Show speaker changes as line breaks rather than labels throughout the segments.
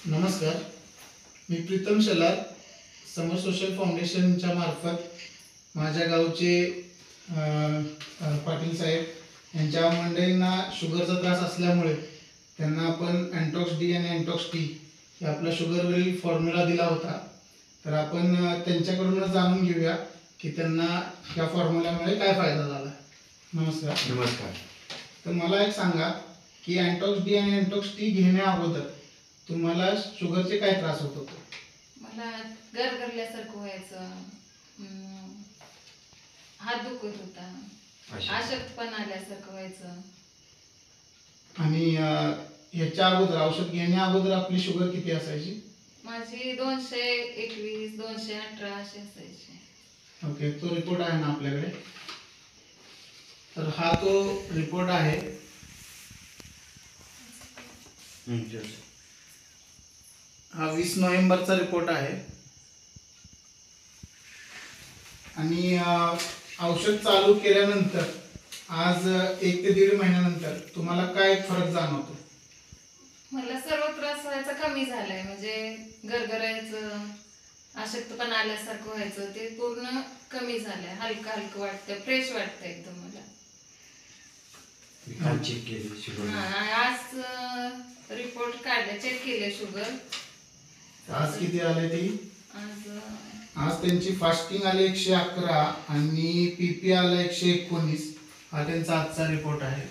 नमस्कार, मी प्रीतम शेलार समर सोशल फाउंडेशनच्या मार्फत माझ्या गावचे पाटील साहेब यांच्या मंडळींना शुगरचा त्रास असल्यामुळे त्यांना आपण अँटॉक्स डी आणि अँटॉक्स टी हे आपला शुगरवरील फॉर्म्युला दिला होता. तर आपण त्यांच्याकडूनच जाणून घेऊया की त्यांना या फॉर्म्युल्यामुळे काय फायदा झाला. नमस्कार.
नमस्कार.
तर मला एक सांगा की अँटॉक्स डी आणि अँटॉक्स टी घेण्या अगोदर तुम्हाला शुगरचे काय त्रास होत होते?
मला गरगरल्यासारखं व्हायचं, हात दुखत होता, अशक्तपणा आल्यासारखं व्हायचं.
आणि ह्याच्या अगोदर औषध घेण्या अगोदर आपली शुगर किती असायची?
माझी 221, 218 अशी असायची.
ओके, तो रिपोर्ट आहे ना आपल्याकडे? तर हा तो रिपोर्ट आहे. हा 20 नोव्हेंबरचा रिपोर्ट आहे. आणि औषध चालू केल्यानंतर आज 1 ते 1.5 महिन्यानंतर तुम्हाला काय फरक जाणवतो?
मला सर्व त्रास व्हायचा कमी झालाय, म्हणजे गरगरायचं, अशक्तपणा आल्यासारखं व्हायचं, ते पूर्ण कमी झालंय. हलकं हलकं वाटतं, फ्रेश वाटतं एकदम मला.
चेक केली शुगर.
आज रिपोर्ट काढले, चेक केले शुगर.
आज किती आले ती? आज त्यांची फास्टिंग आले 111 आणि पीपी आला 119. हा त्यांचा आजचा रिपोर्ट आहे.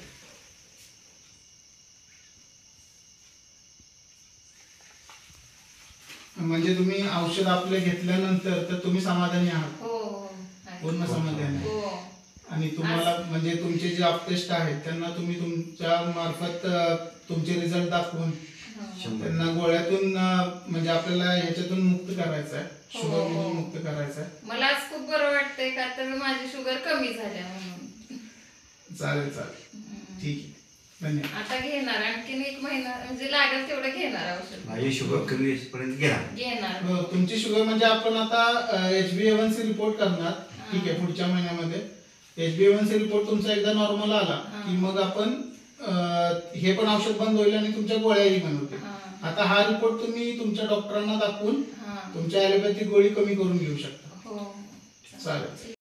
म्हणजे तुम्ही औषध आपले घेतल्यानंतर तर तुम्ही समाधानी आहात?
हो,
पूर्ण समाधानी आहे.
हो.
आणि तुम्हाला म्हणजे तुमचे जे अपटेस्ट आहेत त्यांना तुम्ही तुमच्या मार्फत तुमचे रिझल्ट दाखवून त्यांना गोळ्यातून म्हणजे आपल्याला ह्याच्यातून मुक्त करायचं आहे, शुगर मुक्त करायचं आहे.
मला आज खूप बरं वाटतंय का तर माझी शुगर कमी झाल्या म्हणून.
चालेल, ठीक आहे, धन्यवाद.
आता घेणार, आणखीन 1 महिना म्हणजे लागेल तेवढं घेणार औषध.
माझी शुगर कमी पर्यंत
घेणार.
हो, तुमची शुगर म्हणजे आपण आता HbA1c रिपोर्ट करणार. ठीक आहे, पुढच्या महिन्यामध्ये HbA1c रिपोर्ट तुमचा एकदा नॉर्मल आला की मग आपण हे पण औषध बंद होईल आणि तुमच्या गोळ्याही बंद होतील. आता हा रिपोर्ट तुम्ही तुमच्या डॉक्टरांना दाखवून तुमच्या ॲलोपॅथिक गोळी कमी करून घेऊ शकता.
हो,
चालेल.